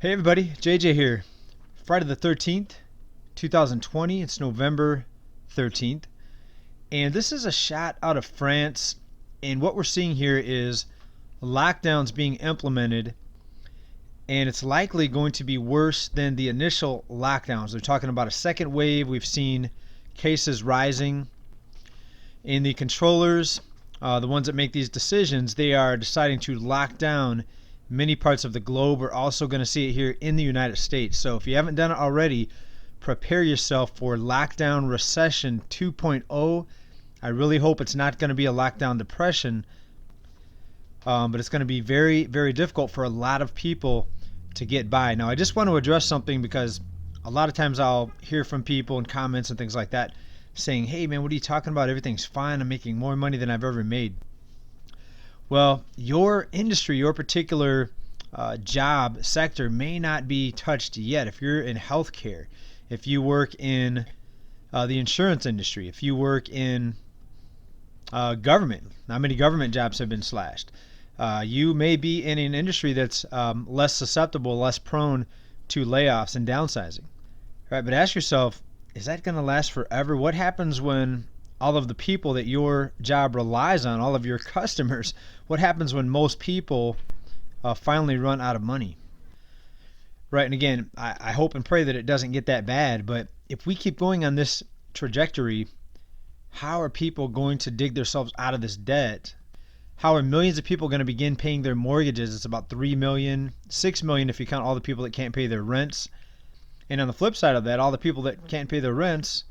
Hey everybody, JJ here. Friday the 13th, 2020. It's November 13th. And this is a shot out of France. And what we're seeing here is lockdowns being implemented. And it's likely going to be worse than the initial lockdowns. They're talking about a second wave. We've seen cases rising. And the controllers, the ones that make these decisions, they are deciding to lock down many parts of the globe. We're also going to see it here in the United States. So if you haven't done it already, prepare yourself for lockdown recession 2.0. I really hope it's not going to be a lockdown depression, but it's going to be very, very difficult for a lot of people to get by. Now, I just want to address something because a lot of times I'll hear from people in comments and things like that saying, hey man, what are you talking about? Everything's fine. I'm making more money than I've ever made. Well, your industry, your particular job sector may not be touched yet. If you're in healthcare, if you work in the insurance industry, if you work in government, not many government jobs have been slashed. You may be in an industry that's less susceptible, less prone to layoffs and downsizing. Right? But ask yourself, is that going to last forever? What happens when all of the people that your job relies on, all of your customers, what happens when most people finally run out of money? Right, and again, I hope and pray that it doesn't get that bad, but if we keep going on this trajectory, how are people going to dig themselves out of this debt? How are millions of people going to begin paying their mortgages? It's about 3 million, 6 million if you count all the people that can't pay their rents. And on the flip side of that, all the people that can't pay their rents,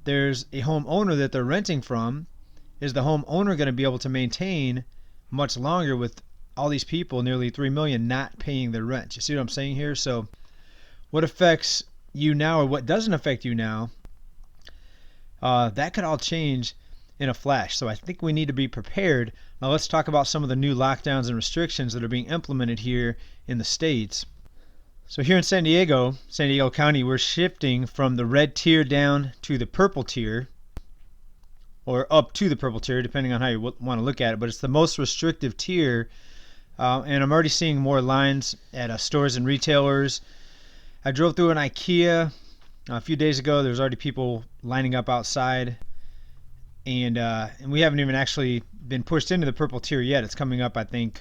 there's a homeowner that they're renting from. Is the homeowner going to be able to maintain much longer with all these people, nearly 3 million, not paying their rent? You see what I'm saying here? So what affects you now or what doesn't affect you now, that could all change in a flash. So I think we need to be prepared. Now let's talk about some of the new lockdowns and restrictions that are being implemented here in the States. So here in San Diego County, we're shifting from the red tier down to the purple tier, or up to the purple tier, depending on how you want to look at it. But it's the most restrictive tier, and I'm already seeing more lines at stores and retailers. I drove through an IKEA a few days ago. There's already people lining up outside, and we haven't even actually been pushed into the purple tier yet. It's coming up, I think,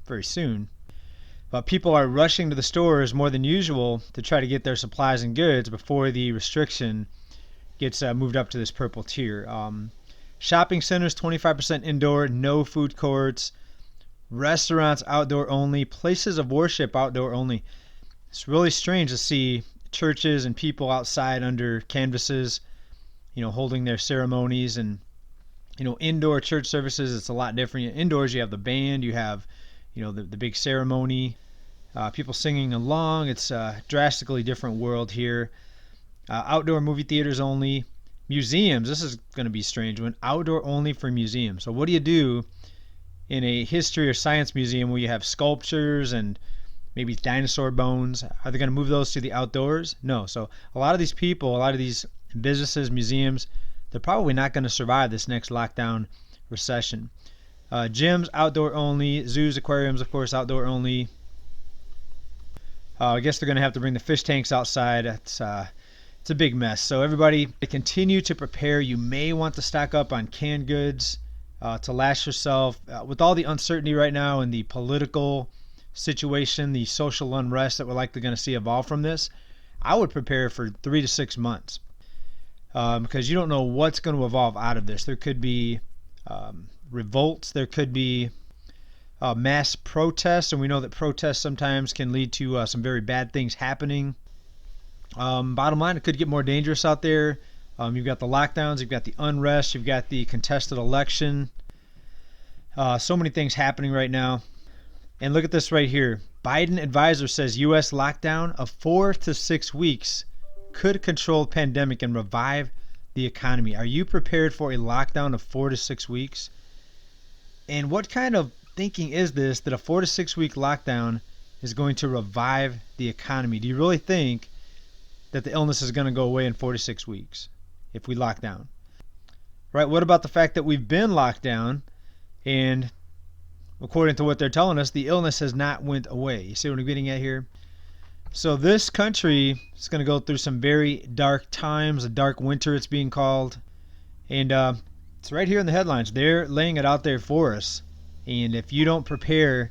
very soon. But people are rushing to the stores more than usual to try to get their supplies and goods before the restriction gets moved up to this purple tier. Shopping centers, 25% indoor, no food courts. Restaurants, outdoor only. Places of worship, outdoor only. It's really strange to see churches and people outside under canvases, holding their ceremonies. And, indoor church services, it's a lot different. Indoors, you have the band, you have the big ceremony, people singing along. It's a drastically different world here. Outdoor movie theaters only. Museums, this is going to be a strange one. Outdoor only for museums. So what do you do in a history or science museum where you have sculptures and maybe dinosaur bones? Are they going to move those to the outdoors? No. So a lot of these people, a lot of these businesses, museums, they're probably not going to survive this next lockdown recession. Gyms, outdoor only. Zoos, aquariums, of course, outdoor only. I guess they're going to have to bring the fish tanks outside. It's a big mess. So everybody, continue to prepare. You may want to stock up on canned goods to last yourself. With all the uncertainty right now and the political situation, the social unrest that we're likely going to see evolve from this, I would prepare for 3 to 6 months because you don't know what's going to evolve out of this. There could be revolts, there could be mass protests, and we know that protests sometimes can lead to some very bad things happening. Bottom line, it could get more dangerous out there. You've got the lockdowns, you've got the unrest, you've got the contested election. So many things happening right now. And look at this right here. Biden advisor says U.S. lockdown of 4 to 6 weeks could control pandemic and revive the economy. Are you prepared for a lockdown of 4 to 6 weeks? And what kind of thinking is this that a 4 to 6 week lockdown is going to revive the economy? Do you really think that the illness is going to go away in 4 to 6 weeks if we lock down? Right? What about the fact that we've been locked down and according to what they're telling us, the illness has not went away? You see what I'm getting at here? So this country is going to go through some very dark times, a dark winter it's being called. And it's right here in the headlines. They're laying it out there for us. And if you don't prepare,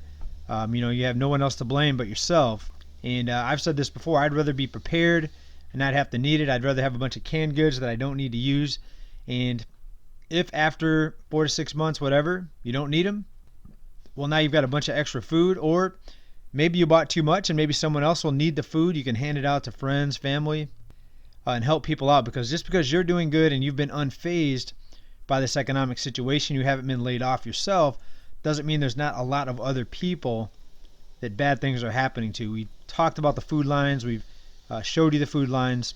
you have no one else to blame but yourself. And I've said this before, I'd rather be prepared and not have to need it. I'd rather have a bunch of canned goods that I don't need to use. And if after 4 to 6 months, whatever, you don't need them, well, now you've got a bunch of extra food. Or maybe you bought too much and maybe someone else will need the food. You can hand it out to friends, family, and help people out. Because just because you're doing good and you've been unfazed by this economic situation, you haven't been laid off yourself, doesn't mean there's not a lot of other people that bad things are happening to. We talked about the food lines. We've showed you the food lines.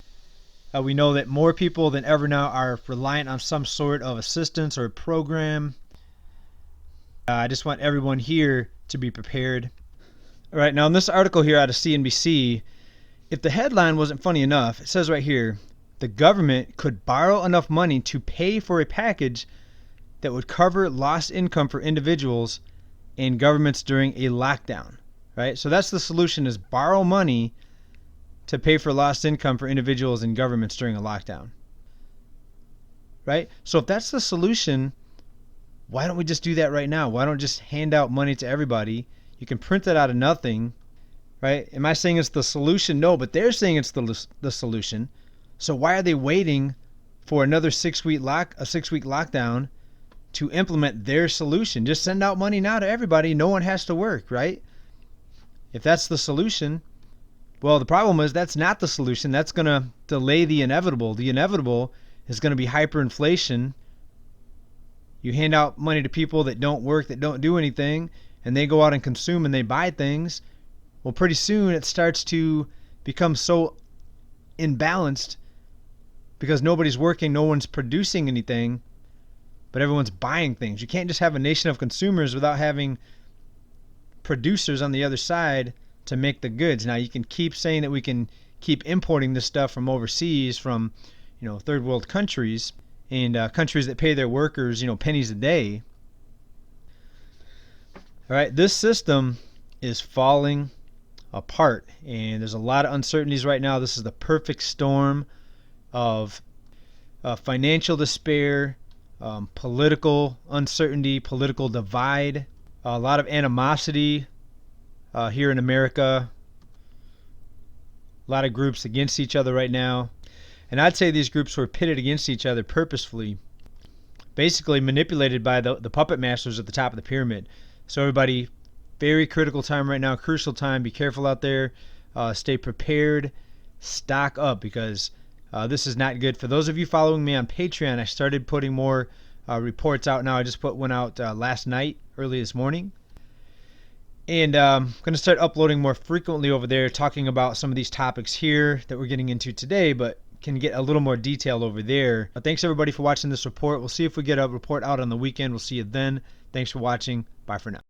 We know that more people than ever now are reliant on some sort of assistance or program. I just want everyone here to be prepared. All right, now in this article here out of CNBC, if the headline wasn't funny enough, it says right here, the government could borrow enough money to pay for a package that would cover lost income for individuals and governments during a lockdown, right? So that's the solution, is borrow money to pay for lost income for individuals and governments during a lockdown, right? So if that's the solution, why don't we just do that right now? Why don't we just hand out money to everybody? You can print that out of nothing, right? Am I saying it's the solution? No, but they're saying it's the solution. So why are they waiting for another 6-week lockdown to implement their solution? Just send out money now to everybody. No one has to work, right? If that's the solution, well, the problem is that's not the solution. That's going to delay the inevitable. The inevitable is going to be hyperinflation. You hand out money to people that don't work, that don't do anything, and they go out and consume and they buy things. Well, pretty soon it starts to become so imbalanced because nobody's working, no one's producing anything, but everyone's buying things. You can't just have a nation of consumers without having producers on the other side to make the goods. Now, you can keep saying that we can keep importing this stuff from overseas, from third world countries, and countries that pay their workers pennies a day. All right, this system is falling apart, and there's a lot of uncertainties right now. This is the perfect storm of financial despair, political uncertainty, political divide, a lot of animosity here in America, a lot of groups against each other right now. And I'd say these groups were pitted against each other purposefully, basically manipulated by the puppet masters at the top of the pyramid. So everybody, very critical time right now, crucial time. Be careful out there. Stay prepared. Stock up, because this is not good. For those of you following me on Patreon, I started putting more reports out now. I just put one out last night, early this morning. And I'm going to start uploading more frequently over there, talking about some of these topics here that we're getting into today, but can get a little more detail over there. Thanks everybody for watching this report. We'll see if we get a report out on the weekend. We'll see you then. Thanks for watching. Bye for now.